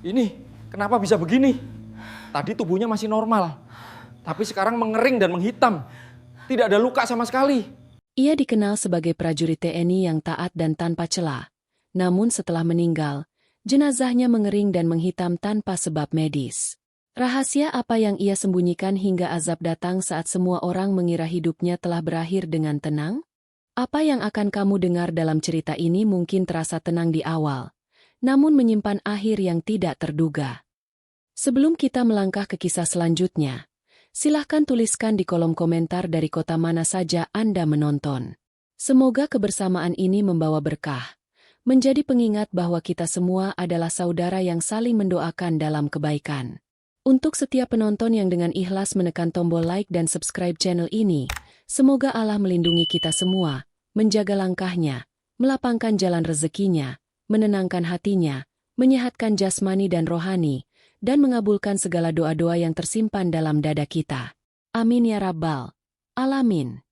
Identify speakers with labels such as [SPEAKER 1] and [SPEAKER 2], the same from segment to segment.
[SPEAKER 1] Ini, kenapa bisa begini? Tadi tubuhnya masih normal, tapi sekarang mengering dan menghitam. Tidak ada luka sama sekali.
[SPEAKER 2] Ia dikenal sebagai prajurit TNI yang taat dan tanpa cela. Namun setelah meninggal, jenazahnya mengering dan menghitam tanpa sebab medis. Rahasia apa yang ia sembunyikan hingga azab datang saat semua orang mengira hidupnya telah berakhir dengan tenang? Apa yang akan kamu dengar dalam cerita ini mungkin terasa tenang di awal, namun menyimpan akhir yang tidak terduga. Sebelum kita melangkah ke kisah selanjutnya, silahkan tuliskan di kolom komentar dari kota mana saja Anda menonton. Semoga kebersamaan ini membawa berkah, menjadi pengingat bahwa kita semua adalah saudara yang saling mendoakan dalam kebaikan. Untuk setiap penonton yang dengan ikhlas menekan tombol like dan subscribe channel ini, semoga Allah melindungi kita semua, menjaga langkahnya, melapangkan jalan rezekinya, menenangkan hatinya, menyehatkan jasmani dan rohani, dan mengabulkan segala doa-doa yang tersimpan dalam dada kita. Amin ya Rabbal Alamin.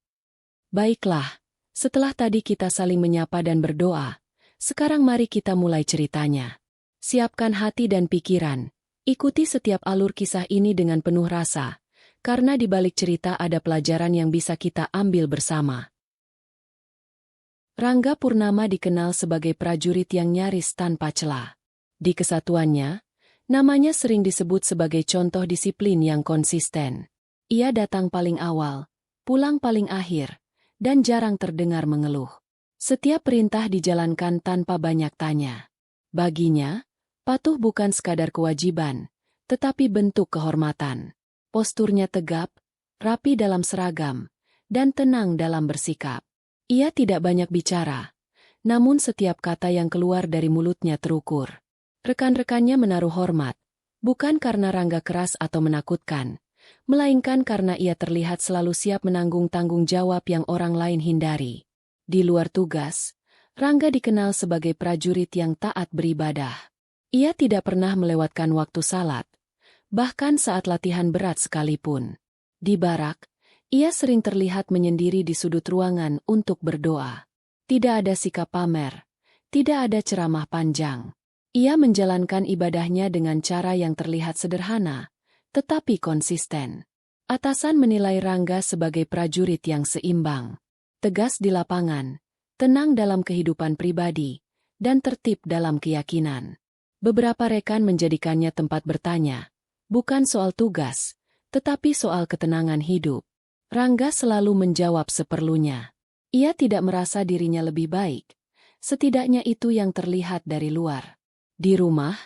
[SPEAKER 2] Baiklah, setelah tadi kita saling menyapa dan berdoa, sekarang mari kita mulai ceritanya. Siapkan hati dan pikiran, ikuti setiap alur kisah ini dengan penuh rasa, karena di balik cerita ada pelajaran yang bisa kita ambil bersama. Rangga Purnama dikenal sebagai prajurit yang nyaris tanpa celah. Di kesatuannya, namanya sering disebut sebagai contoh disiplin yang konsisten. Ia datang paling awal, pulang paling akhir, dan jarang terdengar mengeluh. Setiap perintah dijalankan tanpa banyak tanya. Baginya, patuh bukan sekadar kewajiban, tetapi bentuk kehormatan. Posturnya tegap, rapi dalam seragam, dan tenang dalam bersikap. Ia tidak banyak bicara, namun setiap kata yang keluar dari mulutnya terukur. Rekan-rekannya menaruh hormat, bukan karena Rangga keras atau menakutkan, melainkan karena ia terlihat selalu siap menanggung tanggung jawab yang orang lain hindari. Di luar tugas, Rangga dikenal sebagai prajurit yang taat beribadah. Ia tidak pernah melewatkan waktu salat, bahkan saat latihan berat sekalipun. Di barak, ia sering terlihat menyendiri di sudut ruangan untuk berdoa. Tidak ada sikap pamer, tidak ada ceramah panjang. Ia menjalankan ibadahnya dengan cara yang terlihat sederhana, tetapi konsisten. Atasan menilai Rangga sebagai prajurit yang seimbang, tegas di lapangan, tenang dalam kehidupan pribadi, dan tertib dalam keyakinan. Beberapa rekan menjadikannya tempat bertanya, bukan soal tugas, tetapi soal ketenangan hidup. Rangga selalu menjawab seperlunya. Ia tidak merasa dirinya lebih baik, setidaknya itu yang terlihat dari luar. Di rumah,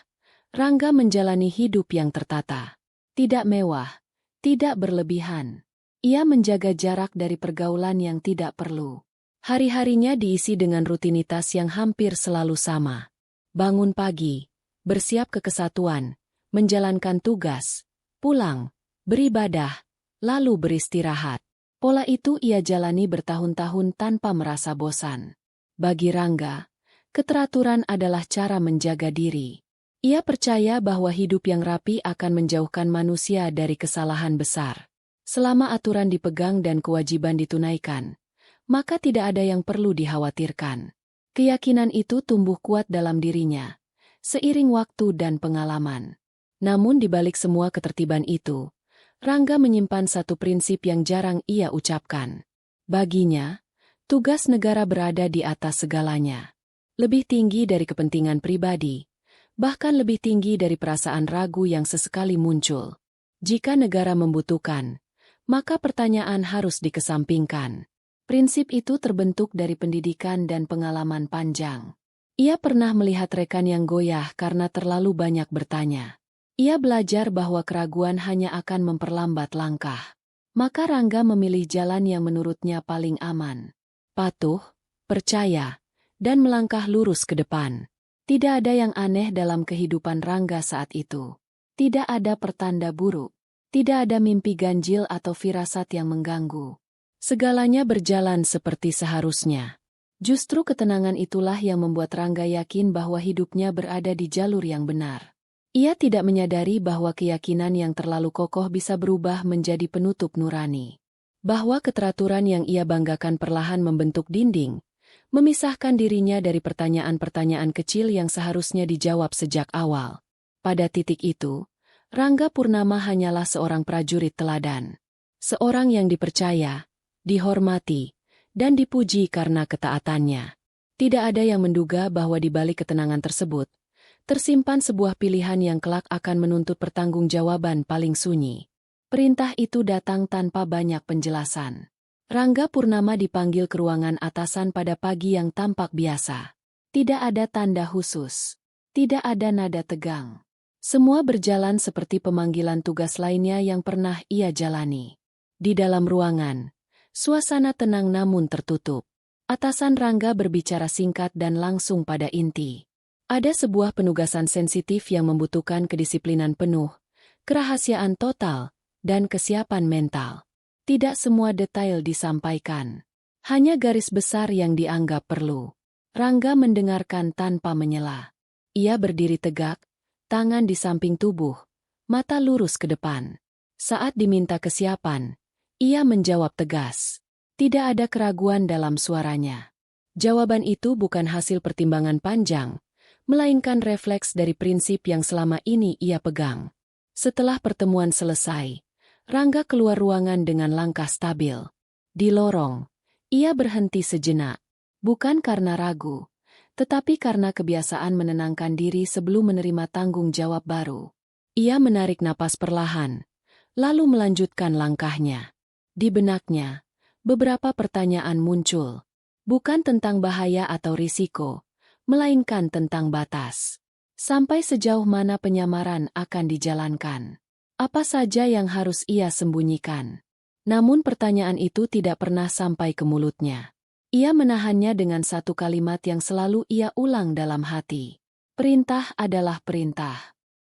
[SPEAKER 2] Rangga menjalani hidup yang tertata. Tidak mewah, tidak berlebihan. Ia menjaga jarak dari pergaulan yang tidak perlu. Hari-harinya diisi dengan rutinitas yang hampir selalu sama. Bangun pagi, bersiap ke kesatuan, menjalankan tugas, pulang, beribadah, lalu beristirahat. Pola itu ia jalani bertahun-tahun tanpa merasa bosan. Bagi Rangga, keteraturan adalah cara menjaga diri. Ia percaya bahwa hidup yang rapi akan menjauhkan manusia dari kesalahan besar. Selama aturan dipegang dan kewajiban ditunaikan, maka tidak ada yang perlu dikhawatirkan. Keyakinan itu tumbuh kuat dalam dirinya, seiring waktu dan pengalaman. Namun di balik semua ketertiban itu, Rangga menyimpan satu prinsip yang jarang ia ucapkan. Baginya, tugas negara berada di atas segalanya. Lebih tinggi dari kepentingan pribadi, bahkan lebih tinggi dari perasaan ragu yang sesekali muncul. Jika negara membutuhkan, maka pertanyaan harus dikesampingkan. Prinsip itu terbentuk dari pendidikan dan pengalaman panjang. Ia pernah melihat rekan yang goyah karena terlalu banyak bertanya. Ia belajar bahwa keraguan hanya akan memperlambat langkah. Maka Rangga memilih jalan yang menurutnya paling aman. Patuh, percaya, dan melangkah lurus ke depan. Tidak ada yang aneh dalam kehidupan Rangga saat itu. Tidak ada pertanda buruk. Tidak ada mimpi ganjil atau firasat yang mengganggu. Segalanya berjalan seperti seharusnya. Justru ketenangan itulah yang membuat Rangga yakin bahwa hidupnya berada di jalur yang benar. Ia tidak menyadari bahwa keyakinan yang terlalu kokoh bisa berubah menjadi penutup nurani. Bahwa keteraturan yang ia banggakan perlahan membentuk dinding, memisahkan dirinya dari pertanyaan-pertanyaan kecil yang seharusnya dijawab sejak awal. Pada titik itu, Rangga Purnama hanyalah seorang prajurit teladan. Seorang yang dipercaya, dihormati, dan dipuji karena ketaatannya. Tidak ada yang menduga bahwa di balik ketenangan tersebut, tersimpan sebuah pilihan yang kelak akan menuntut pertanggungjawaban paling sunyi. Perintah itu datang tanpa banyak penjelasan. Rangga Purnama dipanggil ke ruangan atasan pada pagi yang tampak biasa. Tidak ada tanda khusus. Tidak ada nada tegang. Semua berjalan seperti pemanggilan tugas lainnya yang pernah ia jalani. Di dalam ruangan, suasana tenang namun tertutup. Atasan Rangga berbicara singkat dan langsung pada inti. Ada sebuah penugasan sensitif yang membutuhkan kedisiplinan penuh, kerahasiaan total, dan kesiapan mental. Tidak semua detail disampaikan. Hanya garis besar yang dianggap perlu. Rangga mendengarkan tanpa menyela. Ia berdiri tegak, tangan di samping tubuh, mata lurus ke depan. Saat diminta kesiapan, ia menjawab tegas. Tidak ada keraguan dalam suaranya. Jawaban itu bukan hasil pertimbangan panjang, melainkan refleks dari prinsip yang selama ini ia pegang. Setelah pertemuan selesai, Rangga keluar ruangan dengan langkah stabil. Di lorong, ia berhenti sejenak, bukan karena ragu, tetapi karena kebiasaan menenangkan diri sebelum menerima tanggung jawab baru. Ia menarik napas perlahan, lalu melanjutkan langkahnya. Di benaknya, beberapa pertanyaan muncul, bukan tentang bahaya atau risiko, melainkan tentang batas. Sampai sejauh mana penyamaran akan dijalankan? Apa saja yang harus ia sembunyikan? Namun pertanyaan itu tidak pernah sampai ke mulutnya. Ia menahannya dengan satu kalimat yang selalu ia ulang dalam hati. Perintah adalah perintah.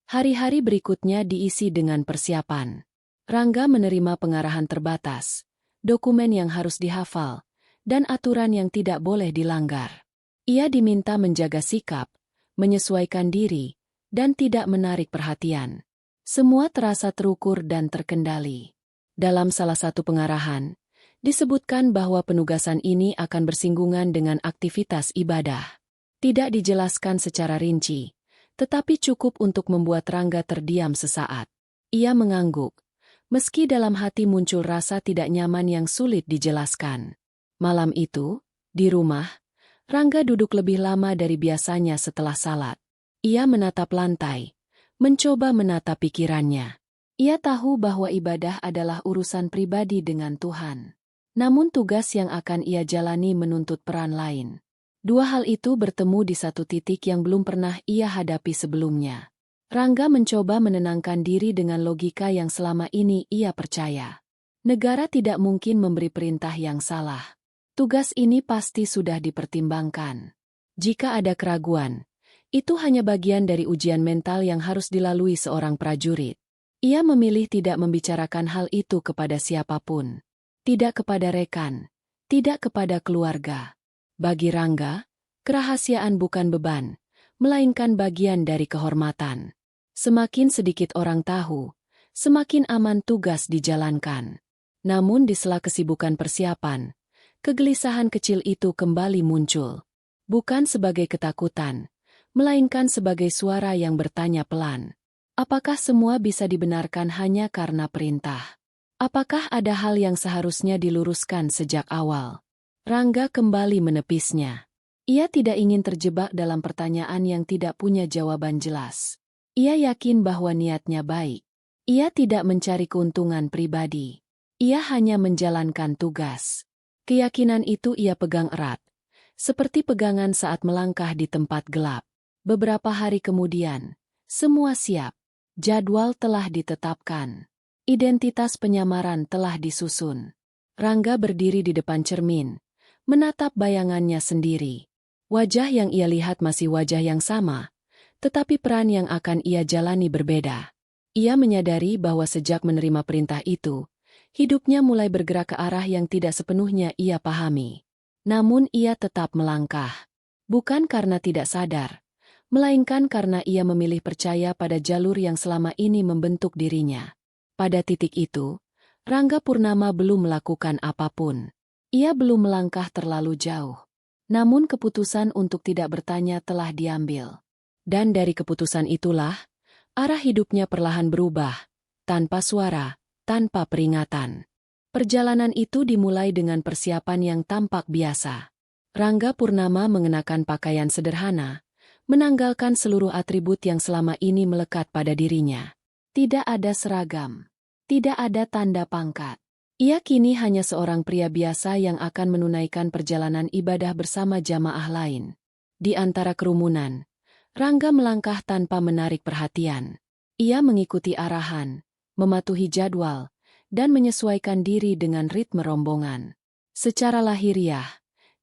[SPEAKER 2] Hari-hari berikutnya diisi dengan persiapan. Rangga menerima pengarahan terbatas, dokumen yang harus dihafal, dan aturan yang tidak boleh dilanggar. Ia diminta menjaga sikap, menyesuaikan diri, dan tidak menarik perhatian. Semua terasa terukur dan terkendali. Dalam salah satu pengarahan, disebutkan bahwa penugasan ini akan bersinggungan dengan aktivitas ibadah. Tidak dijelaskan secara rinci, tetapi cukup untuk membuat Rangga terdiam sesaat. Ia mengangguk, meski dalam hati muncul rasa tidak nyaman yang sulit dijelaskan. Malam itu, di rumah, Rangga duduk lebih lama dari biasanya setelah salat. Ia menatap lantai, mencoba menata pikirannya. Ia tahu bahwa ibadah adalah urusan pribadi dengan Tuhan. Namun tugas yang akan ia jalani menuntut peran lain. Dua hal itu bertemu di satu titik yang belum pernah ia hadapi sebelumnya. Rangga mencoba menenangkan diri dengan logika yang selama ini ia percaya. Negara tidak mungkin memberi perintah yang salah. Tugas ini pasti sudah dipertimbangkan. Jika ada keraguan, itu hanya bagian dari ujian mental yang harus dilalui seorang prajurit. Ia memilih tidak membicarakan hal itu kepada siapapun. Tidak kepada rekan, tidak kepada keluarga. Bagi Rangga, kerahasiaan bukan beban, melainkan bagian dari kehormatan. Semakin sedikit orang tahu, semakin aman tugas dijalankan. Namun di sela kesibukan persiapan, kegelisahan kecil itu kembali muncul. Bukan sebagai ketakutan, melainkan sebagai suara yang bertanya pelan. Apakah semua bisa dibenarkan hanya karena perintah? Apakah ada hal yang seharusnya diluruskan sejak awal? Rangga kembali menepisnya. Ia tidak ingin terjebak dalam pertanyaan yang tidak punya jawaban jelas. Ia yakin bahwa niatnya baik. Ia tidak mencari keuntungan pribadi. Ia hanya menjalankan tugas. Keyakinan itu ia pegang erat, seperti pegangan saat melangkah di tempat gelap. Beberapa hari kemudian, semua siap. Jadwal telah ditetapkan. Identitas penyamaran telah disusun. Rangga berdiri di depan cermin, menatap bayangannya sendiri. Wajah yang ia lihat masih wajah yang sama, tetapi peran yang akan ia jalani berbeda. Ia menyadari bahwa sejak menerima perintah itu, hidupnya mulai bergerak ke arah yang tidak sepenuhnya ia pahami. Namun ia tetap melangkah. Bukan karena tidak sadar, melainkan karena ia memilih percaya pada jalur yang selama ini membentuk dirinya. Pada titik itu, Rangga Purnama belum melakukan apapun. Ia belum melangkah terlalu jauh. Namun keputusan untuk tidak bertanya telah diambil. Dan dari keputusan itulah, Arah hidupnya perlahan berubah, tanpa suara, tanpa peringatan. Perjalanan itu dimulai dengan persiapan yang tampak biasa. Rangga Purnama mengenakan pakaian sederhana, menanggalkan seluruh atribut yang selama ini melekat pada dirinya. Tidak ada seragam, tidak ada tanda pangkat. Ia kini hanya seorang pria biasa yang akan menunaikan perjalanan ibadah bersama jamaah lain. Di antara kerumunan, Rangga melangkah tanpa menarik perhatian. Ia mengikuti arahan, mematuhi jadwal, dan menyesuaikan diri dengan ritme rombongan. Secara lahiriah,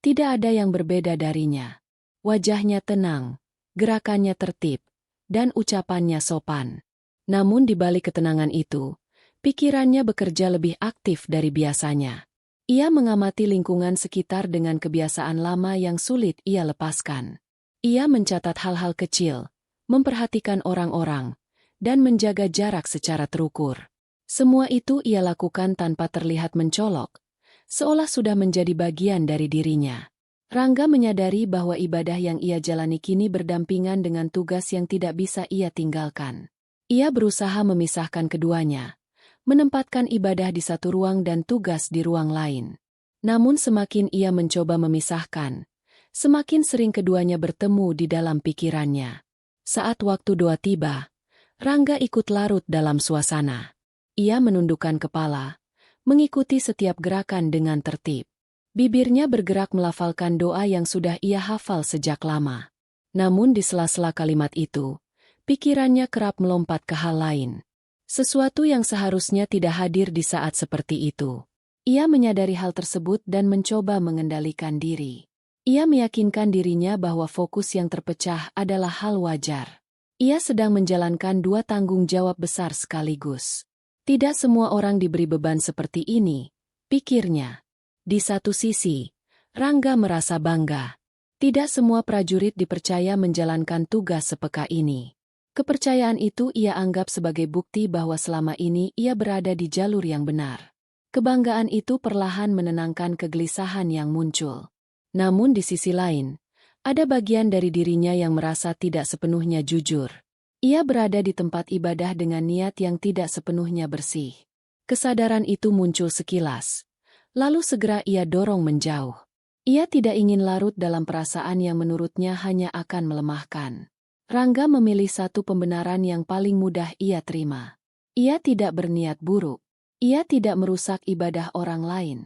[SPEAKER 2] tidak ada yang berbeda darinya. Wajahnya tenang, gerakannya tertib, dan ucapannya sopan. Namun di balik ketenangan itu, pikirannya bekerja lebih aktif dari biasanya. Ia mengamati lingkungan sekitar dengan kebiasaan lama yang sulit ia lepaskan. Ia mencatat hal-hal kecil, memperhatikan orang-orang, dan menjaga jarak secara terukur. Semua itu ia lakukan tanpa terlihat mencolok, seolah sudah menjadi bagian dari dirinya. Rangga menyadari bahwa ibadah yang ia jalani kini berdampingan dengan tugas yang tidak bisa ia tinggalkan. Ia berusaha memisahkan keduanya, menempatkan ibadah di satu ruang dan tugas di ruang lain. Namun semakin ia mencoba memisahkan, semakin sering keduanya bertemu di dalam pikirannya. Saat waktu doa tiba, Rangga ikut larut dalam suasana. Ia menundukkan kepala, mengikuti setiap gerakan dengan tertib. Bibirnya bergerak melafalkan doa yang sudah ia hafal sejak lama. Namun di sela-sela kalimat itu, pikirannya kerap melompat ke hal lain. Sesuatu yang seharusnya tidak hadir di saat seperti itu. Ia menyadari hal tersebut dan mencoba mengendalikan diri. Ia meyakinkan dirinya bahwa fokus yang terpecah adalah hal wajar. Ia sedang menjalankan dua tanggung jawab besar sekaligus. Tidak semua orang diberi beban seperti ini, pikirnya. Di satu sisi, Rangga merasa bangga. Tidak semua prajurit dipercaya menjalankan tugas sepeka ini. Kepercayaan itu ia anggap sebagai bukti bahwa selama ini ia berada di jalur yang benar. Kebanggaan itu perlahan menenangkan kegelisahan yang muncul. Namun di sisi lain, ada bagian dari dirinya yang merasa tidak sepenuhnya jujur. Ia berada di tempat ibadah dengan niat yang tidak sepenuhnya bersih. Kesadaran itu muncul sekilas, lalu segera ia dorong menjauh. Ia tidak ingin larut dalam perasaan yang menurutnya hanya akan melemahkan. Rangga memilih satu pembenaran yang paling mudah ia terima. Ia tidak berniat buruk. Ia tidak merusak ibadah orang lain.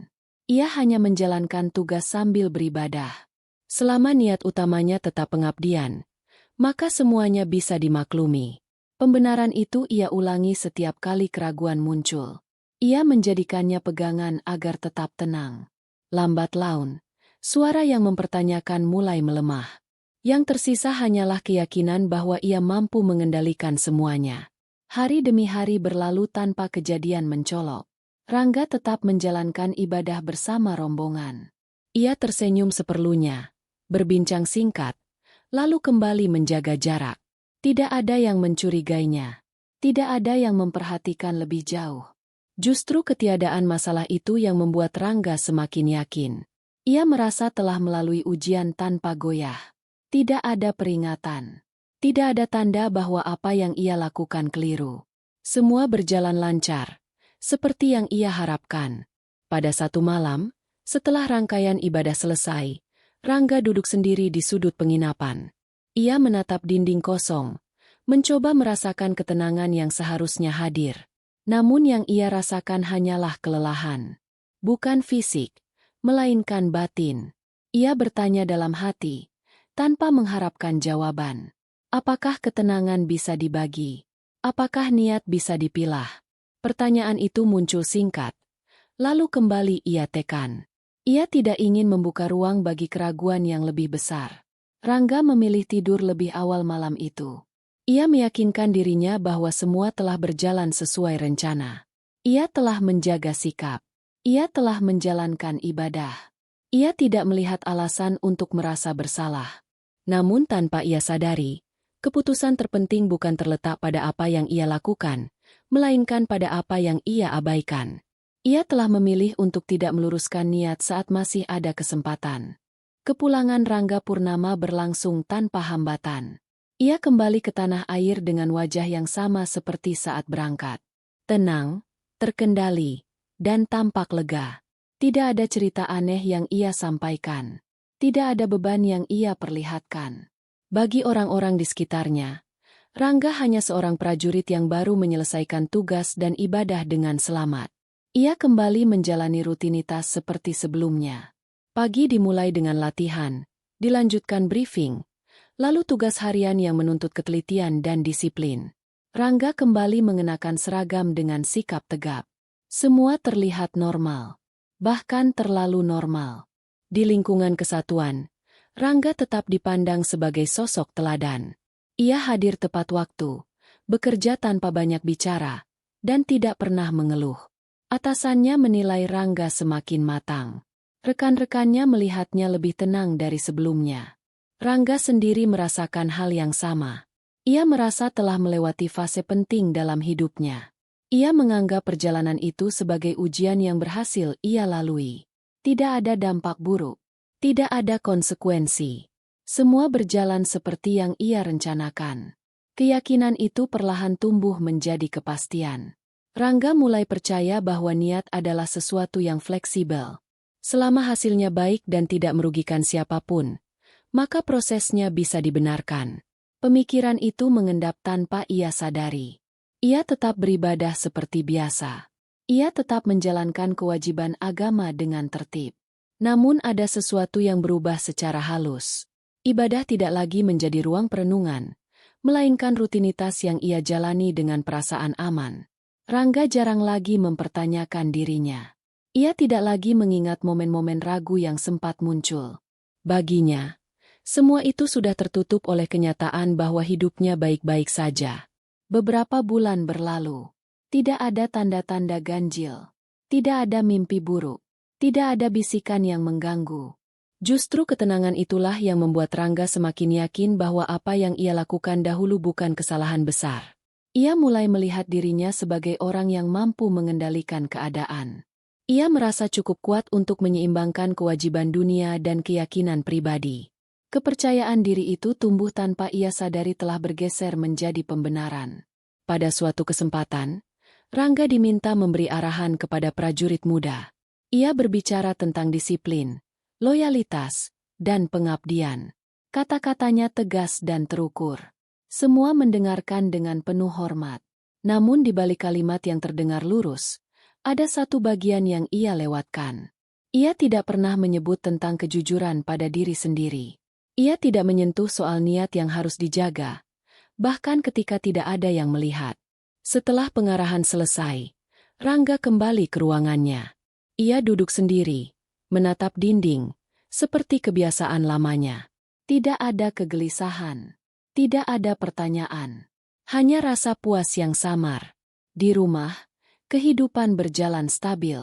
[SPEAKER 2] Ia hanya menjalankan tugas sambil beribadah. Selama niat utamanya tetap pengabdian, maka semuanya bisa dimaklumi. Pembenaran itu ia ulangi setiap kali keraguan muncul. Ia menjadikannya pegangan agar tetap tenang. Lambat laun, suara yang mempertanyakan mulai melemah. Yang tersisa hanyalah keyakinan bahwa ia mampu mengendalikan semuanya. Hari demi hari berlalu tanpa kejadian mencolok. Rangga tetap menjalankan ibadah bersama rombongan. Ia tersenyum seperlunya, berbincang singkat, lalu kembali menjaga jarak. Tidak ada yang mencurigainya. Tidak ada yang memperhatikan lebih jauh. Justru ketiadaan masalah itu yang membuat Rangga semakin yakin. Ia merasa telah melalui ujian tanpa goyah. Tidak ada peringatan. Tidak ada tanda bahwa apa yang ia lakukan keliru. Semua berjalan lancar, seperti yang ia harapkan. Pada satu malam, setelah rangkaian ibadah selesai, Rangga duduk sendiri di sudut penginapan. Ia menatap dinding kosong, mencoba merasakan ketenangan yang seharusnya hadir. Namun yang ia rasakan hanyalah kelelahan. Bukan fisik, melainkan batin. Ia bertanya dalam hati, tanpa mengharapkan jawaban. Apakah ketenangan bisa dibagi? Apakah niat bisa dipilah? Pertanyaan itu muncul singkat, lalu kembali ia tekan. Ia tidak ingin membuka ruang bagi keraguan yang lebih besar. Rangga memilih tidur lebih awal malam itu. Ia meyakinkan dirinya bahwa semua telah berjalan sesuai rencana. Ia telah menjaga sikap. Ia telah menjalankan ibadah. Ia tidak melihat alasan untuk merasa bersalah. Namun tanpa ia sadari, keputusan terpenting bukan terletak pada apa yang ia lakukan, melainkan pada apa yang ia abaikan. Ia telah memilih untuk tidak meluruskan niat saat masih ada kesempatan. Kepulangan Rangga Purnama berlangsung tanpa hambatan. Ia kembali ke tanah air dengan wajah yang sama seperti saat berangkat. Tenang, terkendali, dan tampak lega. Tidak ada cerita aneh yang ia sampaikan. Tidak ada beban yang ia perlihatkan. Bagi orang-orang di sekitarnya, Rangga hanya seorang prajurit yang baru menyelesaikan tugas dan ibadah dengan selamat. Ia kembali menjalani rutinitas seperti sebelumnya. Pagi dimulai dengan latihan, dilanjutkan briefing, lalu tugas harian yang menuntut ketelitian dan disiplin. Rangga kembali mengenakan seragam dengan sikap tegap. Semua terlihat normal, bahkan terlalu normal. Di lingkungan kesatuan, Rangga tetap dipandang sebagai sosok teladan. Ia hadir tepat waktu, bekerja tanpa banyak bicara, dan tidak pernah mengeluh. Atasannya menilai Rangga semakin matang. Rekan-rekannya melihatnya lebih tenang dari sebelumnya. Rangga sendiri merasakan hal yang sama. Ia merasa telah melewati fase penting dalam hidupnya. Ia menganggap perjalanan itu sebagai ujian yang berhasil ia lalui. Tidak ada dampak buruk. Tidak ada konsekuensi. Semua berjalan seperti yang ia rencanakan. Keyakinan itu perlahan tumbuh menjadi kepastian. Rangga mulai percaya bahwa niat adalah sesuatu yang fleksibel. Selama hasilnya baik dan tidak merugikan siapapun, maka prosesnya bisa dibenarkan. Pemikiran itu mengendap tanpa ia sadari. Ia tetap beribadah seperti biasa. Ia tetap menjalankan kewajiban agama dengan tertib. Namun ada sesuatu yang berubah secara halus. Ibadah tidak lagi menjadi ruang perenungan, melainkan rutinitas yang ia jalani dengan perasaan aman. Rangga jarang lagi mempertanyakan dirinya. Ia tidak lagi mengingat momen-momen ragu yang sempat muncul. Baginya, semua itu sudah tertutup oleh kenyataan bahwa hidupnya baik-baik saja. Beberapa bulan berlalu. Tidak ada tanda-tanda ganjil. Tidak ada mimpi buruk. Tidak ada bisikan yang mengganggu. Justru ketenangan itulah yang membuat Rangga semakin yakin bahwa apa yang ia lakukan dahulu bukan kesalahan besar. Ia mulai melihat dirinya sebagai orang yang mampu mengendalikan keadaan. Ia merasa cukup kuat untuk menyeimbangkan kewajiban dunia dan keyakinan pribadi. Kepercayaan diri itu tumbuh tanpa ia sadari telah bergeser menjadi pembenaran. Pada suatu kesempatan, Rangga diminta memberi arahan kepada prajurit muda. Ia berbicara tentang disiplin, loyalitas, dan pengabdian. Kata-katanya tegas dan terukur. Semua mendengarkan dengan penuh hormat. Namun di balik kalimat yang terdengar lurus, ada satu bagian yang ia lewatkan. Ia tidak pernah menyebut tentang kejujuran pada diri sendiri. Ia tidak menyentuh soal niat yang harus dijaga, bahkan ketika tidak ada yang melihat. Setelah pengarahan selesai, Rangga kembali ke ruangannya. Ia duduk sendiri, menatap dinding, seperti kebiasaan lamanya. Tidak ada kegelisahan, tidak ada pertanyaan, hanya rasa puas yang samar. Di rumah, kehidupan berjalan stabil.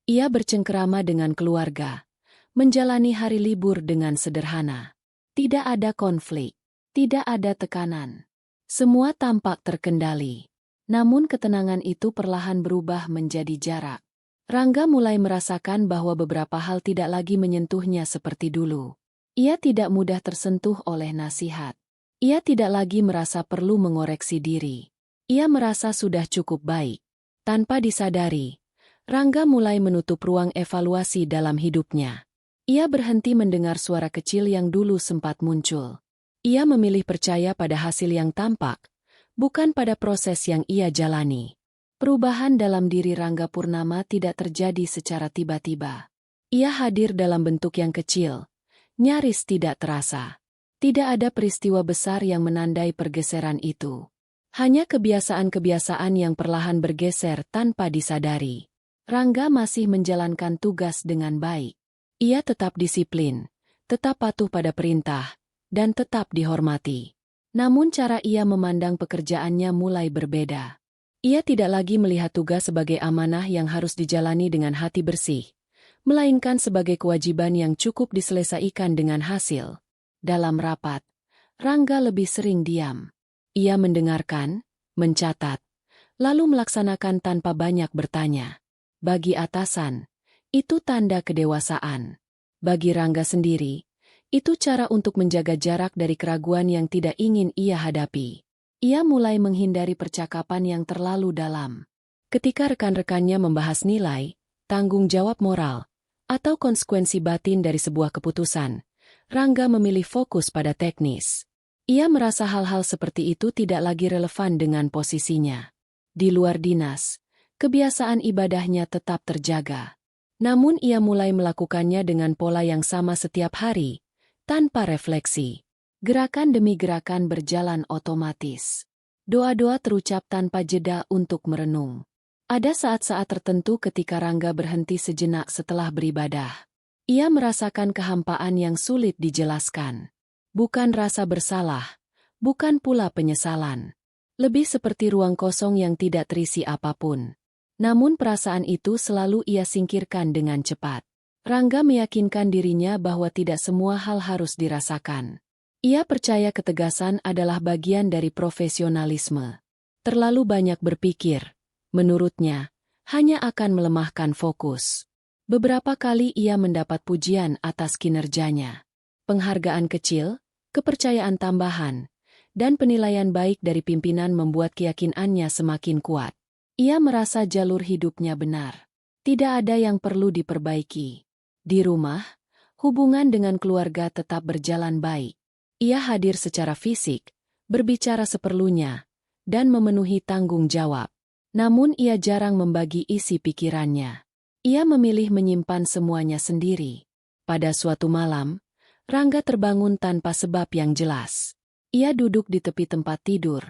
[SPEAKER 2] Ia bercengkerama dengan keluarga, menjalani hari libur dengan sederhana. Tidak ada konflik, tidak ada tekanan. Semua tampak terkendali. Namun ketenangan itu perlahan berubah menjadi jarak. Rangga mulai merasakan bahwa beberapa hal tidak lagi menyentuhnya seperti dulu. Ia tidak mudah tersentuh oleh nasihat. Ia tidak lagi merasa perlu mengoreksi diri. Ia merasa sudah cukup baik. Tanpa disadari, Rangga mulai menutup ruang evaluasi dalam hidupnya. Ia berhenti mendengar suara kecil yang dulu sempat muncul. Ia memilih percaya pada hasil yang tampak, bukan pada proses yang ia jalani. Perubahan dalam diri Rangga Purnama tidak terjadi secara tiba-tiba. Ia hadir dalam bentuk yang kecil, nyaris tidak terasa. Tidak ada peristiwa besar yang menandai pergeseran itu. Hanya kebiasaan-kebiasaan yang perlahan bergeser tanpa disadari. Rangga masih menjalankan tugas dengan baik. Ia tetap disiplin, tetap patuh pada perintah, dan tetap dihormati. Namun cara ia memandang pekerjaannya mulai berbeda. Ia tidak lagi melihat tugas sebagai amanah yang harus dijalani dengan hati bersih, melainkan sebagai kewajiban yang cukup diselesaikan dengan hasil. Dalam rapat, Rangga lebih sering diam. Ia mendengarkan, mencatat, lalu melaksanakan tanpa banyak bertanya. Bagi atasan, itu tanda kedewasaan. Bagi Rangga sendiri, Itu cara untuk menjaga jarak dari keraguan yang tidak ingin ia hadapi. Ia mulai menghindari percakapan yang terlalu dalam. Ketika rekan-rekannya membahas nilai, tanggung jawab moral, atau konsekuensi batin dari sebuah keputusan, Rangga memilih fokus pada teknis. Ia merasa hal-hal seperti itu tidak lagi relevan dengan posisinya. Di luar dinas, kebiasaan ibadahnya tetap terjaga. Namun ia mulai melakukannya dengan pola yang sama setiap hari, tanpa refleksi. Gerakan demi gerakan berjalan otomatis. Doa-doa terucap tanpa jeda untuk merenung. Ada saat-saat tertentu ketika Rangga berhenti sejenak setelah beribadah. Ia merasakan kehampaan yang sulit dijelaskan. Bukan rasa bersalah, bukan pula penyesalan. Lebih seperti ruang kosong yang tidak terisi apapun. Namun perasaan itu selalu ia singkirkan dengan cepat. Rangga meyakinkan dirinya bahwa tidak semua hal harus dirasakan. Ia percaya ketegasan adalah bagian dari profesionalisme. Terlalu banyak berpikir, menurutnya, hanya akan melemahkan fokus. Beberapa kali ia mendapat pujian atas kinerjanya. Penghargaan kecil, kepercayaan tambahan, dan penilaian baik dari pimpinan membuat keyakinannya semakin kuat. Ia merasa jalur hidupnya benar. Tidak ada yang perlu diperbaiki. Di rumah, hubungan dengan keluarga tetap berjalan baik. Ia hadir secara fisik, berbicara seperlunya, dan memenuhi tanggung jawab. Namun ia jarang membagi isi pikirannya. Ia memilih menyimpan semuanya sendiri. Pada suatu malam, Rangga terbangun tanpa sebab yang jelas. Ia duduk di tepi tempat tidur,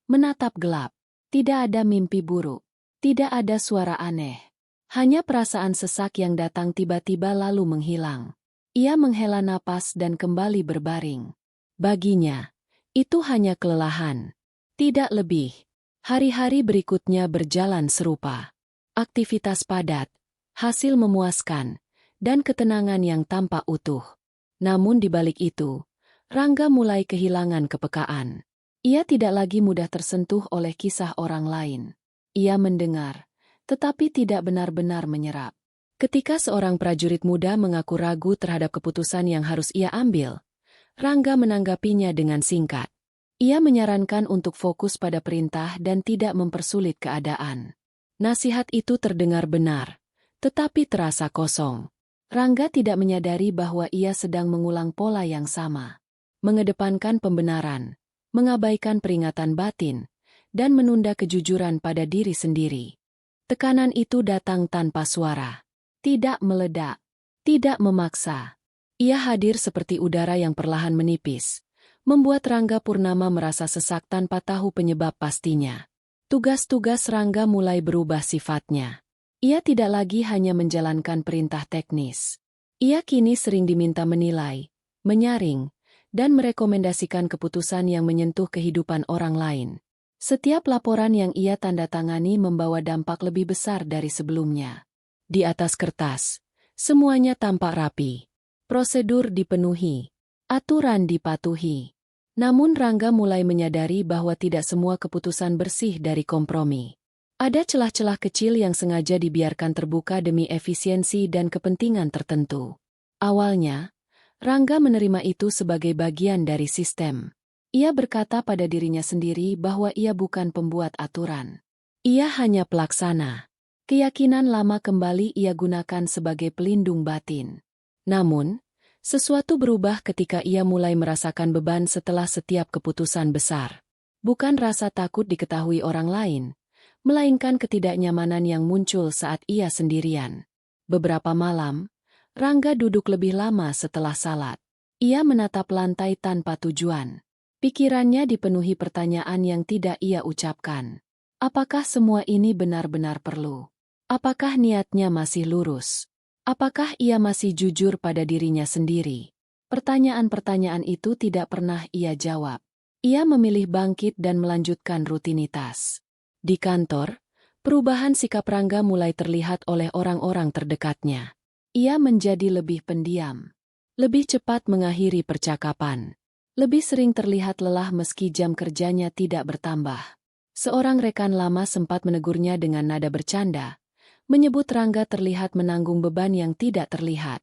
[SPEAKER 2] menatap gelap. Tidak ada mimpi buruk, tidak ada suara aneh. Hanya perasaan sesak yang datang tiba-tiba lalu menghilang. Ia menghela napas dan kembali berbaring. Baginya, itu hanya kelelahan, tidak lebih. Hari-hari berikutnya berjalan serupa. Aktivitas padat, hasil memuaskan, dan ketenangan yang tampak utuh. Namun di balik itu, Rangga mulai kehilangan kepekaan. Ia tidak lagi mudah tersentuh oleh kisah orang lain. Ia mendengar, tetapi tidak benar-benar menyerap. Ketika seorang prajurit muda mengaku ragu terhadap keputusan yang harus ia ambil, Rangga menanggapinya dengan singkat. Ia menyarankan untuk fokus pada perintah dan tidak mempersulit keadaan. Nasihat itu terdengar benar, tetapi terasa kosong. Rangga tidak menyadari bahwa ia sedang mengulang pola yang sama. Mengedepankan pembenaran, mengabaikan peringatan batin, dan menunda kejujuran pada diri sendiri. Tekanan itu datang tanpa suara. Tidak meledak, tidak memaksa. Ia hadir seperti udara yang perlahan menipis. Membuat Rangga Purnama merasa sesak tanpa tahu penyebab pastinya. Tugas-tugas Rangga mulai berubah sifatnya. Ia tidak lagi hanya menjalankan perintah teknis. Ia kini sering diminta menilai, menyaring, dan merekomendasikan keputusan yang menyentuh kehidupan orang lain. Setiap laporan yang ia tanda tangani membawa dampak lebih besar dari sebelumnya. Di atas kertas, semuanya tampak rapi. Prosedur dipenuhi. Aturan dipatuhi. Namun Rangga mulai menyadari bahwa tidak semua keputusan bersih dari kompromi. Ada celah-celah kecil yang sengaja dibiarkan terbuka demi efisiensi dan kepentingan tertentu. Awalnya, Rangga menerima itu sebagai bagian dari sistem. Ia berkata pada dirinya sendiri bahwa ia bukan pembuat aturan. Ia hanya pelaksana. Keyakinan lama kembali ia gunakan sebagai pelindung batin. Namun, sesuatu berubah ketika ia mulai merasakan beban setelah setiap keputusan besar. Bukan rasa takut diketahui orang lain, melainkan ketidaknyamanan yang muncul saat ia sendirian. Beberapa malam, Rangga duduk lebih lama setelah salat. Ia menatap lantai tanpa tujuan. Pikirannya dipenuhi pertanyaan yang tidak ia ucapkan. Apakah semua ini benar-benar perlu? Apakah niatnya masih lurus? Apakah ia masih jujur pada dirinya sendiri? Pertanyaan-pertanyaan itu tidak pernah ia jawab. Ia memilih bangkit dan melanjutkan rutinitas. Di kantor, perubahan sikap Rangga mulai terlihat oleh orang-orang terdekatnya. Ia menjadi lebih pendiam, lebih cepat mengakhiri percakapan, lebih sering terlihat lelah meski jam kerjanya tidak bertambah. Seorang rekan lama sempat menegurnya dengan nada bercanda, menyebut Rangga terlihat menanggung beban yang tidak terlihat.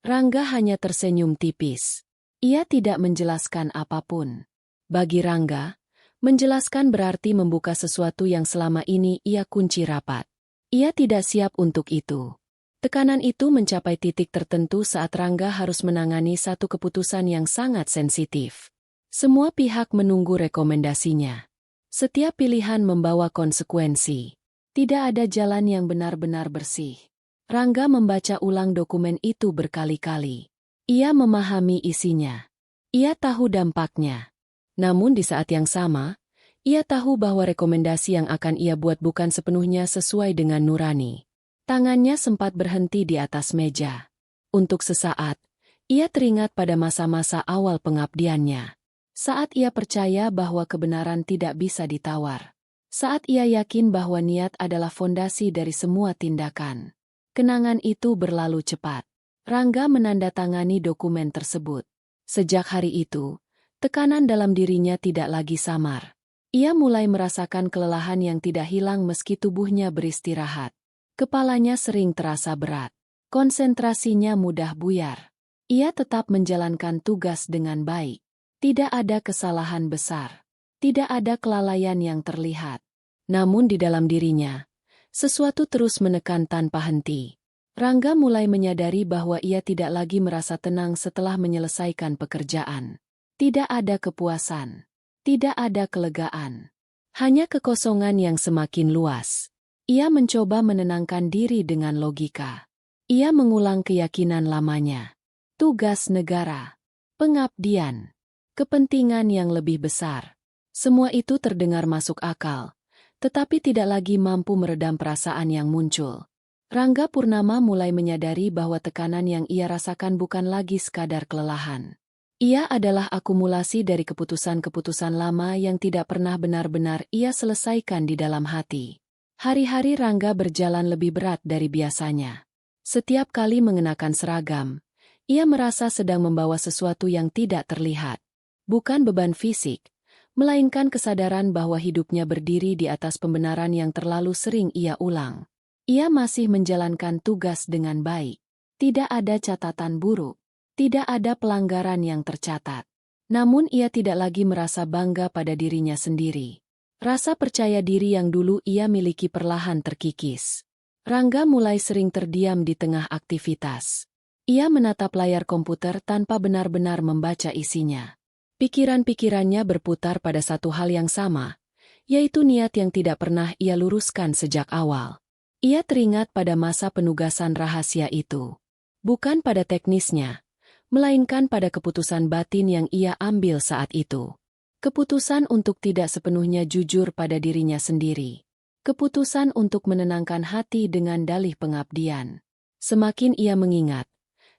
[SPEAKER 2] Rangga hanya tersenyum tipis. Ia tidak menjelaskan apapun. Bagi Rangga, menjelaskan berarti membuka sesuatu yang selama ini ia kunci rapat. Ia tidak siap untuk itu. Tekanan itu mencapai titik tertentu saat Rangga harus menangani satu keputusan yang sangat sensitif. Semua pihak menunggu rekomendasinya. Setiap pilihan membawa konsekuensi. Tidak ada jalan yang benar-benar bersih. Rangga membaca ulang dokumen itu berkali-kali. Ia memahami isinya. Ia tahu dampaknya. Namun di saat yang sama, ia tahu bahwa rekomendasi yang akan ia buat bukan sepenuhnya sesuai dengan nurani. Tangannya sempat berhenti di atas meja. Untuk sesaat, ia teringat pada masa-masa awal pengabdiannya. Saat ia percaya bahwa kebenaran tidak bisa ditawar. Saat ia yakin bahwa niat adalah fondasi dari semua tindakan. Kenangan itu berlalu cepat. Rangga menandatangani dokumen tersebut. Sejak hari itu, tekanan dalam dirinya tidak lagi samar. Ia mulai merasakan kelelahan yang tidak hilang meski tubuhnya beristirahat. Kepalanya sering terasa berat. Konsentrasinya mudah buyar. Ia tetap menjalankan tugas dengan baik. Tidak ada kesalahan besar. Tidak ada kelalaian yang terlihat. Namun di dalam dirinya, sesuatu terus menekan tanpa henti. Rangga mulai menyadari bahwa ia tidak lagi merasa tenang setelah menyelesaikan pekerjaan. Tidak ada kepuasan. Tidak ada kelegaan. Hanya kekosongan yang semakin luas. Ia mencoba menenangkan diri dengan logika. Ia mengulang keyakinan lamanya. Tugas negara. Pengabdian. Kepentingan yang lebih besar. Semua itu terdengar masuk akal, tetapi tidak lagi mampu meredam perasaan yang muncul. Rangga Purnama mulai menyadari bahwa tekanan yang ia rasakan bukan lagi sekadar kelelahan. Ia adalah akumulasi dari keputusan-keputusan lama yang tidak pernah benar-benar ia selesaikan di dalam hati. Hari-hari Rangga berjalan lebih berat dari biasanya. Setiap kali mengenakan seragam, ia merasa sedang membawa sesuatu yang tidak terlihat. Bukan beban fisik, melainkan kesadaran bahwa hidupnya berdiri di atas pembenaran yang terlalu sering ia ulang. Ia masih menjalankan tugas dengan baik. Tidak ada catatan buruk. Tidak ada pelanggaran yang tercatat. Namun ia tidak lagi merasa bangga pada dirinya sendiri. Rasa percaya diri yang dulu ia miliki perlahan terkikis. Rangga mulai sering terdiam di tengah aktivitas. Ia menatap layar komputer tanpa benar-benar membaca isinya. Pikiran-pikirannya berputar pada satu hal yang sama, yaitu niat yang tidak pernah ia luruskan sejak awal. Ia teringat pada masa penugasan rahasia itu. Bukan pada teknisnya, melainkan pada keputusan batin yang ia ambil saat itu. Keputusan untuk tidak sepenuhnya jujur pada dirinya sendiri. Keputusan untuk menenangkan hati dengan dalih pengabdian. Semakin ia mengingat,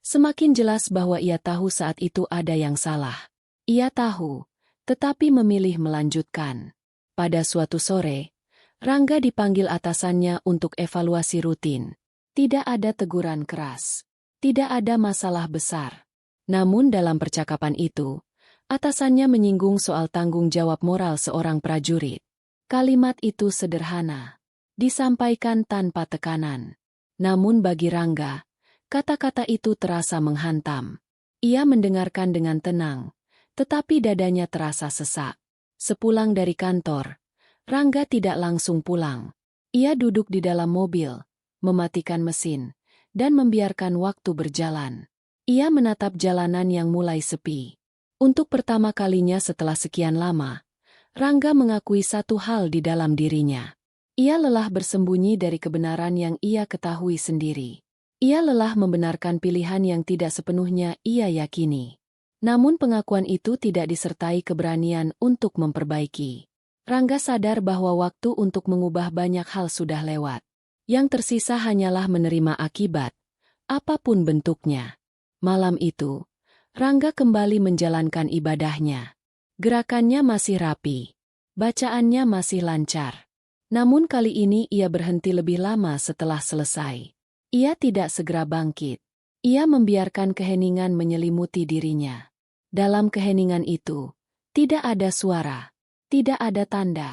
[SPEAKER 2] semakin jelas bahwa ia tahu saat itu ada yang salah. Ia tahu, tetapi memilih melanjutkan. Pada suatu sore, Rangga dipanggil atasannya untuk evaluasi rutin. Tidak ada teguran keras. Tidak ada masalah besar. Namun dalam percakapan itu, atasannya menyinggung soal tanggung jawab moral seorang prajurit. Kalimat itu sederhana, disampaikan tanpa tekanan. Namun bagi Rangga, kata-kata itu terasa menghantam. Ia mendengarkan dengan tenang, tetapi dadanya terasa sesak. Sepulang dari kantor, Rangga tidak langsung pulang. Ia duduk di dalam mobil, mematikan mesin, dan membiarkan waktu berjalan. Ia menatap jalanan yang mulai sepi. Untuk pertama kalinya setelah sekian lama, Rangga mengakui satu hal di dalam dirinya. Ia lelah bersembunyi dari kebenaran yang ia ketahui sendiri. Ia lelah membenarkan pilihan yang tidak sepenuhnya ia yakini. Namun pengakuan itu tidak disertai keberanian untuk memperbaiki. Rangga sadar bahwa waktu untuk mengubah banyak hal sudah lewat. Yang tersisa hanyalah menerima akibat, apapun bentuknya. Malam itu, Rangga kembali menjalankan ibadahnya. Gerakannya masih rapi. Bacaannya masih lancar. Namun kali ini ia berhenti lebih lama setelah selesai. Ia tidak segera bangkit. Ia membiarkan keheningan menyelimuti dirinya. Dalam keheningan itu, tidak ada suara, tidak ada tanda.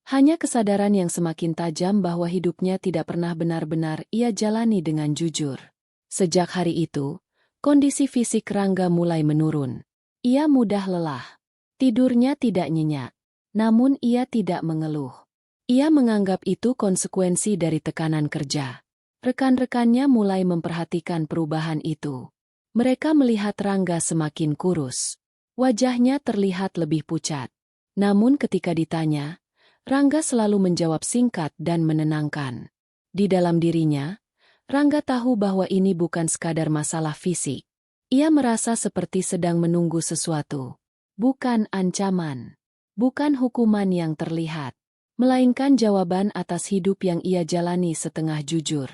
[SPEAKER 2] Hanya kesadaran yang semakin tajam bahwa hidupnya tidak pernah benar-benar ia jalani dengan jujur. Sejak hari itu, kondisi fisik Rangga mulai menurun. Ia mudah lelah. Tidurnya tidak nyenyak. Namun ia tidak mengeluh. Ia menganggap itu konsekuensi dari tekanan kerja. Rekan-rekannya mulai memperhatikan perubahan itu. Mereka melihat Rangga semakin kurus. Wajahnya terlihat lebih pucat. Namun ketika ditanya, Rangga selalu menjawab singkat dan menenangkan. Di dalam dirinya, Rangga tahu bahwa ini bukan sekadar masalah fisik. Ia merasa seperti sedang menunggu sesuatu. Bukan ancaman. Bukan hukuman yang terlihat. Melainkan jawaban atas hidup yang ia jalani setengah jujur.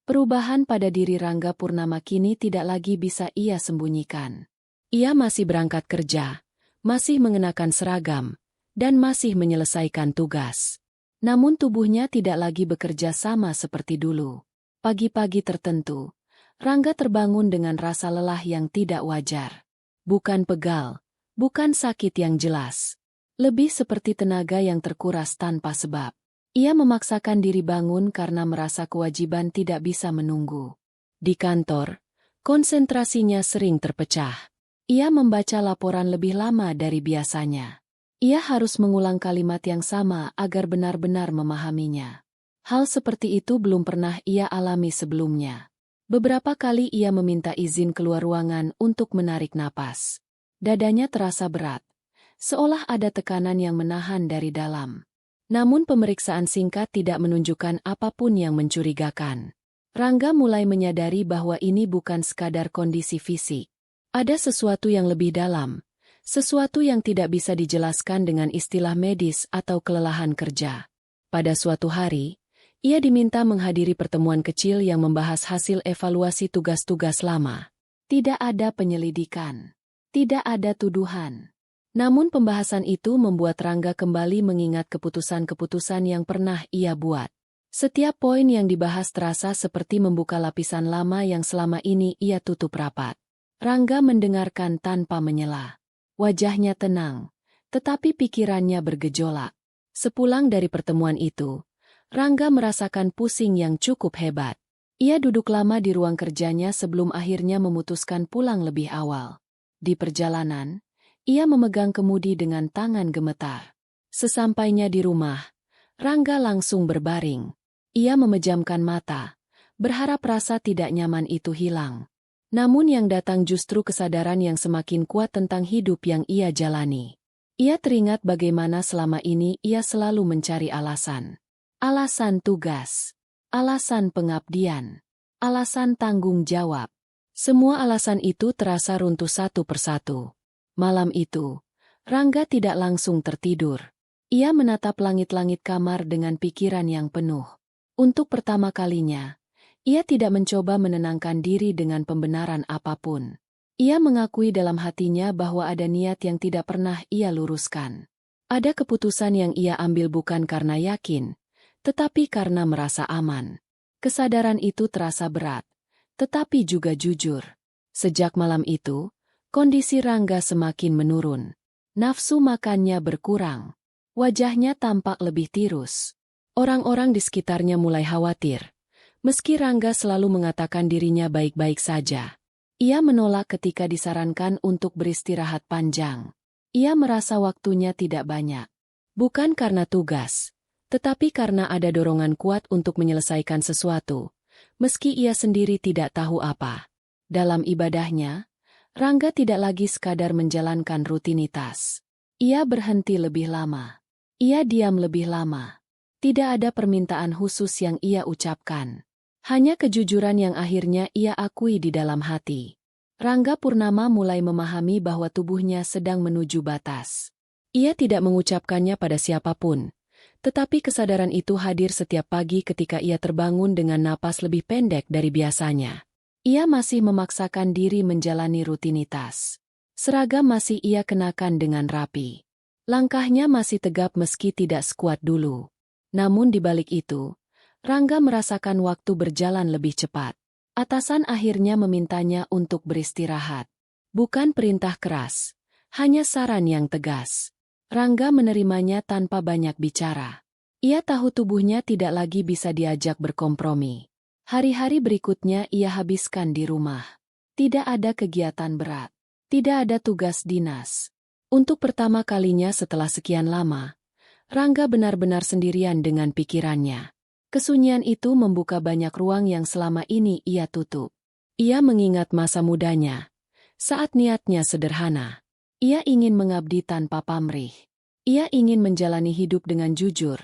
[SPEAKER 2] Perubahan pada diri Rangga Purnama kini tidak lagi bisa ia sembunyikan. Ia masih berangkat kerja, masih mengenakan seragam, dan masih menyelesaikan tugas. Namun tubuhnya tidak lagi bekerja sama seperti dulu. Pagi-pagi tertentu, Rangga terbangun dengan rasa lelah yang tidak wajar. Bukan pegal, bukan sakit yang jelas. Lebih seperti tenaga yang terkuras tanpa sebab. Ia memaksakan diri bangun karena merasa kewajiban tidak bisa menunggu. Di kantor, konsentrasinya sering terpecah. Ia membaca laporan lebih lama dari biasanya. Ia harus mengulang kalimat yang sama agar benar-benar memahaminya. Hal seperti itu belum pernah ia alami sebelumnya. Beberapa kali ia meminta izin keluar ruangan untuk menarik napas. Dadanya terasa berat, seolah ada tekanan yang menahan dari dalam. Namun pemeriksaan singkat tidak menunjukkan apapun yang mencurigakan. Rangga mulai menyadari bahwa ini bukan sekadar kondisi fisik. Ada sesuatu yang lebih dalam, sesuatu yang tidak bisa dijelaskan dengan istilah medis atau kelelahan kerja. Pada suatu hari, ia diminta menghadiri pertemuan kecil yang membahas hasil evaluasi tugas-tugas lama. Tidak ada penyelidikan, tidak ada tuduhan. Namun pembahasan itu membuat Rangga kembali mengingat keputusan-keputusan yang pernah ia buat. Setiap poin yang dibahas terasa seperti membuka lapisan lama yang selama ini ia tutup rapat. Rangga mendengarkan tanpa menyela. Wajahnya tenang, tetapi pikirannya bergejolak. Sepulang dari pertemuan itu, Rangga merasakan pusing yang cukup hebat. Ia duduk lama di ruang kerjanya sebelum akhirnya memutuskan pulang lebih awal. Di perjalanan, ia memegang kemudi dengan tangan gemetar. Sesampainya di rumah, Rangga langsung berbaring. Ia memejamkan mata, berharap rasa tidak nyaman itu hilang. Namun yang datang justru kesadaran yang semakin kuat tentang hidup yang ia jalani. Ia teringat bagaimana selama ini ia selalu mencari alasan. Alasan tugas, alasan pengabdian, alasan tanggung jawab. Semua alasan itu terasa runtuh satu persatu. Malam itu, Rangga tidak langsung tertidur. Ia menatap langit-langit kamar dengan pikiran yang penuh. Untuk pertama kalinya, ia tidak mencoba menenangkan diri dengan pembenaran apapun. Ia mengakui dalam hatinya bahwa ada niat yang tidak pernah ia luruskan. Ada keputusan yang ia ambil bukan karena yakin, tetapi karena merasa aman. Kesadaran itu terasa berat, tetapi juga jujur. Sejak malam itu, kondisi Rangga semakin menurun. Nafsu makannya berkurang. Wajahnya tampak lebih tirus. Orang-orang di sekitarnya mulai khawatir. Meski Rangga selalu mengatakan dirinya baik-baik saja. Ia menolak ketika disarankan untuk beristirahat panjang. Ia merasa waktunya tidak banyak. Bukan karena tugas, tetapi karena ada dorongan kuat untuk menyelesaikan sesuatu. Meski ia sendiri tidak tahu apa. Dalam ibadahnya, Rangga tidak lagi sekadar menjalankan rutinitas. Ia berhenti lebih lama. Ia diam lebih lama. Tidak ada permintaan khusus yang ia ucapkan. Hanya kejujuran yang akhirnya ia akui di dalam hati. Rangga Purnama mulai memahami bahwa tubuhnya sedang menuju batas. Ia tidak mengucapkannya pada siapapun. Tetapi kesadaran itu hadir setiap pagi ketika ia terbangun dengan napas lebih pendek dari biasanya. Ia masih memaksakan diri menjalani rutinitas. Seragam masih ia kenakan dengan rapi. Langkahnya masih tegap meski tidak sekuat dulu. Namun di balik itu, Rangga merasakan waktu berjalan lebih cepat. Atasan akhirnya memintanya untuk beristirahat. Bukan perintah keras, hanya saran yang tegas. Rangga menerimanya tanpa banyak bicara. Ia tahu tubuhnya tidak lagi bisa diajak berkompromi. Hari-hari berikutnya ia habiskan di rumah. Tidak ada kegiatan berat. Tidak ada tugas dinas. Untuk pertama kalinya setelah sekian lama, Rangga benar-benar sendirian dengan pikirannya. Kesunyian itu membuka banyak ruang yang selama ini ia tutup. Ia mengingat masa mudanya, saat niatnya sederhana. Ia ingin mengabdi tanpa pamrih. Ia ingin menjalani hidup dengan jujur,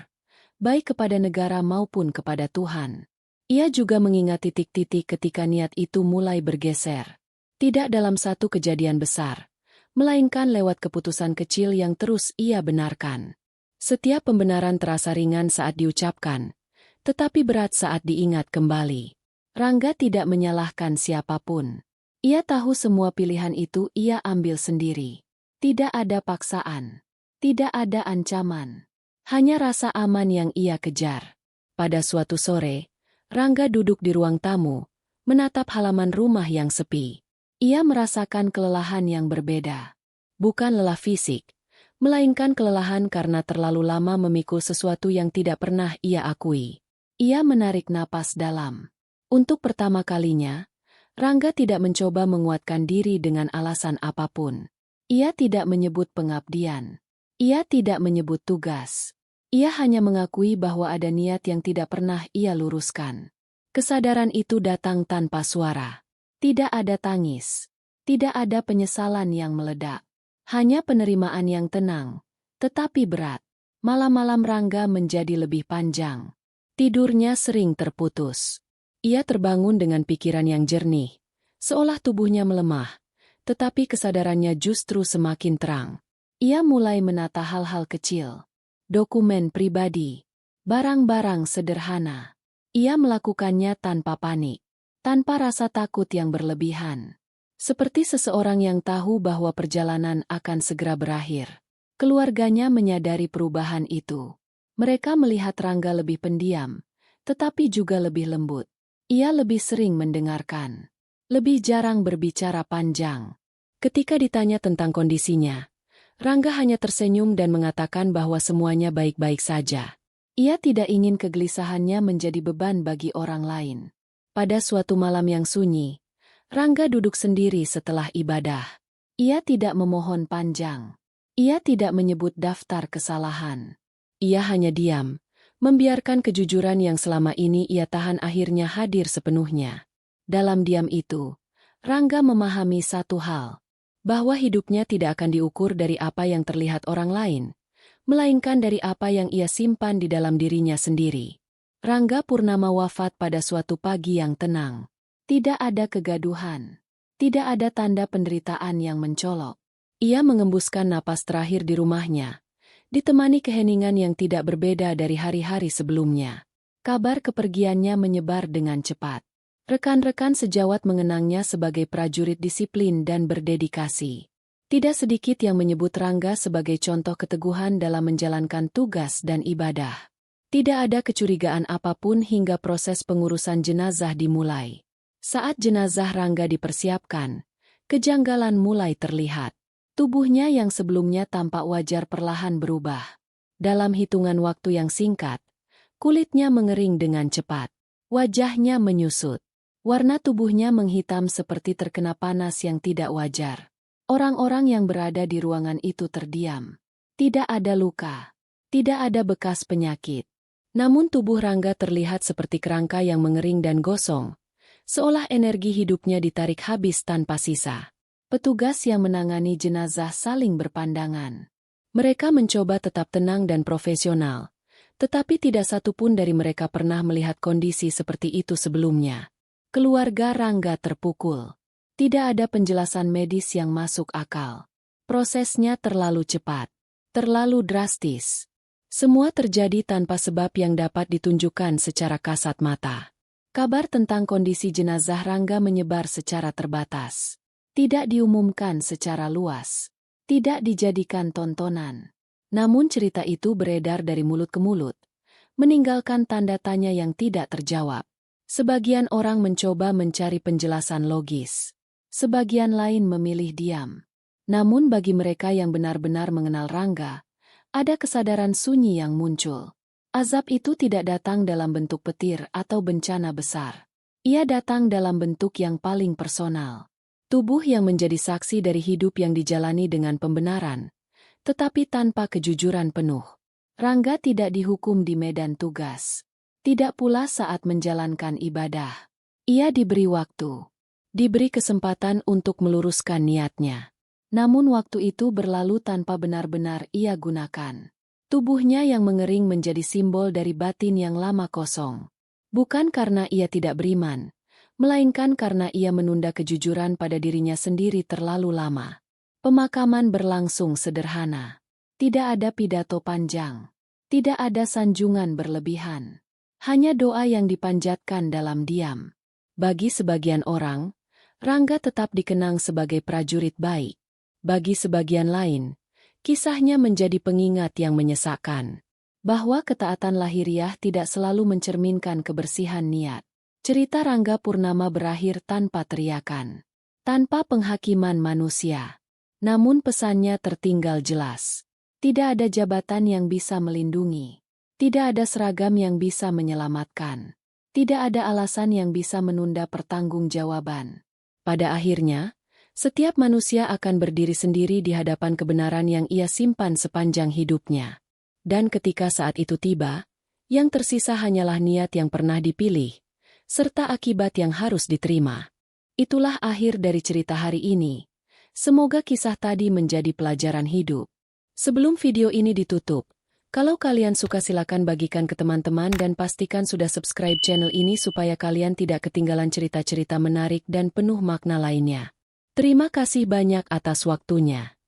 [SPEAKER 2] baik kepada negara maupun kepada Tuhan. Ia juga mengingat titik-titik ketika niat itu mulai bergeser. Tidak dalam satu kejadian besar, melainkan lewat keputusan kecil yang terus ia benarkan. Setiap pembenaran terasa ringan saat diucapkan, tetapi berat saat diingat kembali. Rangga tidak menyalahkan siapapun. Ia tahu semua pilihan itu ia ambil sendiri. Tidak ada paksaan. Tidak ada ancaman. Hanya rasa aman yang ia kejar. Pada suatu sore, Rangga duduk di ruang tamu, menatap halaman rumah yang sepi. Ia merasakan kelelahan yang berbeda. Bukan lelah fisik, melainkan kelelahan karena terlalu lama memikul sesuatu yang tidak pernah ia akui. Ia menarik napas dalam. Untuk pertama kalinya, Rangga tidak mencoba menguatkan diri dengan alasan apapun. Ia tidak menyebut pengabdian. Ia tidak menyebut tugas. Ia hanya mengakui bahwa ada niat yang tidak pernah ia luruskan. Kesadaran itu datang tanpa suara. Tidak ada tangis. Tidak ada penyesalan yang meledak. Hanya penerimaan yang tenang, tetapi berat. Malam-malam Rangga menjadi lebih panjang. Tidurnya sering terputus. Ia terbangun dengan pikiran yang jernih, seolah tubuhnya melemah, tetapi kesadarannya justru semakin terang. Ia mulai menata hal-hal kecil, dokumen pribadi, barang-barang sederhana. Ia melakukannya tanpa panik, tanpa rasa takut yang berlebihan. Seperti seseorang yang tahu bahwa perjalanan akan segera berakhir. Keluarganya menyadari perubahan itu. Mereka melihat Rangga lebih pendiam, tetapi juga lebih lembut. Ia lebih sering mendengarkan, lebih jarang berbicara panjang. Ketika ditanya tentang kondisinya, Rangga hanya tersenyum dan mengatakan bahwa semuanya baik-baik saja. Ia tidak ingin kegelisahannya menjadi beban bagi orang lain. Pada suatu malam yang sunyi, Rangga duduk sendiri setelah ibadah. Ia tidak memohon panjang. Ia tidak menyebut daftar kesalahan. Ia hanya diam, membiarkan kejujuran yang selama ini ia tahan akhirnya hadir sepenuhnya. Dalam diam itu, Rangga memahami satu hal, bahwa hidupnya tidak akan diukur dari apa yang terlihat orang lain, melainkan dari apa yang ia simpan di dalam dirinya sendiri. Rangga Purnama wafat pada suatu pagi yang tenang. Tidak ada kegaduhan. Tidak ada tanda penderitaan yang mencolok. Ia mengembuskan napas terakhir di rumahnya, ditemani keheningan yang tidak berbeda dari hari-hari sebelumnya. Kabar kepergiannya menyebar dengan cepat. Rekan-rekan sejawat mengenangnya sebagai prajurit disiplin dan berdedikasi. Tidak sedikit yang menyebut Rangga sebagai contoh keteguhan dalam menjalankan tugas dan ibadah. Tidak ada kecurigaan apapun hingga proses pengurusan jenazah dimulai. Saat jenazah Rangga dipersiapkan, kejanggalan mulai terlihat. Tubuhnya yang sebelumnya tampak wajar perlahan berubah. Dalam hitungan waktu yang singkat, kulitnya mengering dengan cepat. Wajahnya menyusut. Warna tubuhnya menghitam seperti terkena panas yang tidak wajar. Orang-orang yang berada di ruangan itu terdiam. Tidak ada luka. Tidak ada bekas penyakit. Namun tubuh Rangga terlihat seperti kerangka yang mengering dan gosong, seolah energi hidupnya ditarik habis tanpa sisa. Petugas yang menangani jenazah saling berpandangan. Mereka mencoba tetap tenang dan profesional, tetapi tidak satu pun dari mereka pernah melihat kondisi seperti itu sebelumnya. Keluarga Rangga terpukul. Tidak ada penjelasan medis yang masuk akal. Prosesnya terlalu cepat, terlalu drastis. Semua terjadi tanpa sebab yang dapat ditunjukkan secara kasat mata. Kabar tentang kondisi jenazah Rangga menyebar secara terbatas. Tidak diumumkan secara luas. Tidak dijadikan tontonan. Namun cerita itu beredar dari mulut ke mulut, meninggalkan tanda tanya yang tidak terjawab. Sebagian orang mencoba mencari penjelasan logis. Sebagian lain memilih diam. Namun bagi mereka yang benar-benar mengenal Rangga, ada kesadaran sunyi yang muncul. Azab itu tidak datang dalam bentuk petir atau bencana besar. Ia datang dalam bentuk yang paling personal. Tubuh yang menjadi saksi dari hidup yang dijalani dengan pembenaran, tetapi tanpa kejujuran penuh. Rangga tidak dihukum di medan tugas. Tidak pula saat menjalankan ibadah. Ia diberi waktu. Diberi kesempatan untuk meluruskan niatnya. Namun waktu itu berlalu tanpa benar-benar ia gunakan. Tubuhnya yang mengering menjadi simbol dari batin yang lama kosong. Bukan karena ia tidak beriman, melainkan karena ia menunda kejujuran pada dirinya sendiri terlalu lama. Pemakaman berlangsung sederhana. Tidak ada pidato panjang. Tidak ada sanjungan berlebihan. Hanya doa yang dipanjatkan dalam diam. Bagi sebagian orang, Rangga tetap dikenang sebagai prajurit baik. Bagi sebagian lain, kisahnya menjadi pengingat yang menyesakkan. Bahwa ketaatan lahiriah tidak selalu mencerminkan kebersihan niat. Cerita Rangga Purnama berakhir tanpa teriakan. Tanpa penghakiman manusia. Namun pesannya tertinggal jelas. Tidak ada jabatan yang bisa melindungi. Tidak ada seragam yang bisa menyelamatkan. Tidak ada alasan yang bisa menunda pertanggungjawaban. Pada akhirnya, setiap manusia akan berdiri sendiri di hadapan kebenaran yang ia simpan sepanjang hidupnya. Dan ketika saat itu tiba, yang tersisa hanyalah niat yang pernah dipilih, serta akibat yang harus diterima. Itulah akhir dari cerita hari ini. Semoga kisah tadi menjadi pelajaran hidup. Sebelum video ini ditutup, kalau kalian suka silakan bagikan ke teman-teman dan pastikan sudah subscribe channel ini supaya kalian tidak ketinggalan cerita-cerita menarik dan penuh makna lainnya. Terima kasih banyak atas waktunya.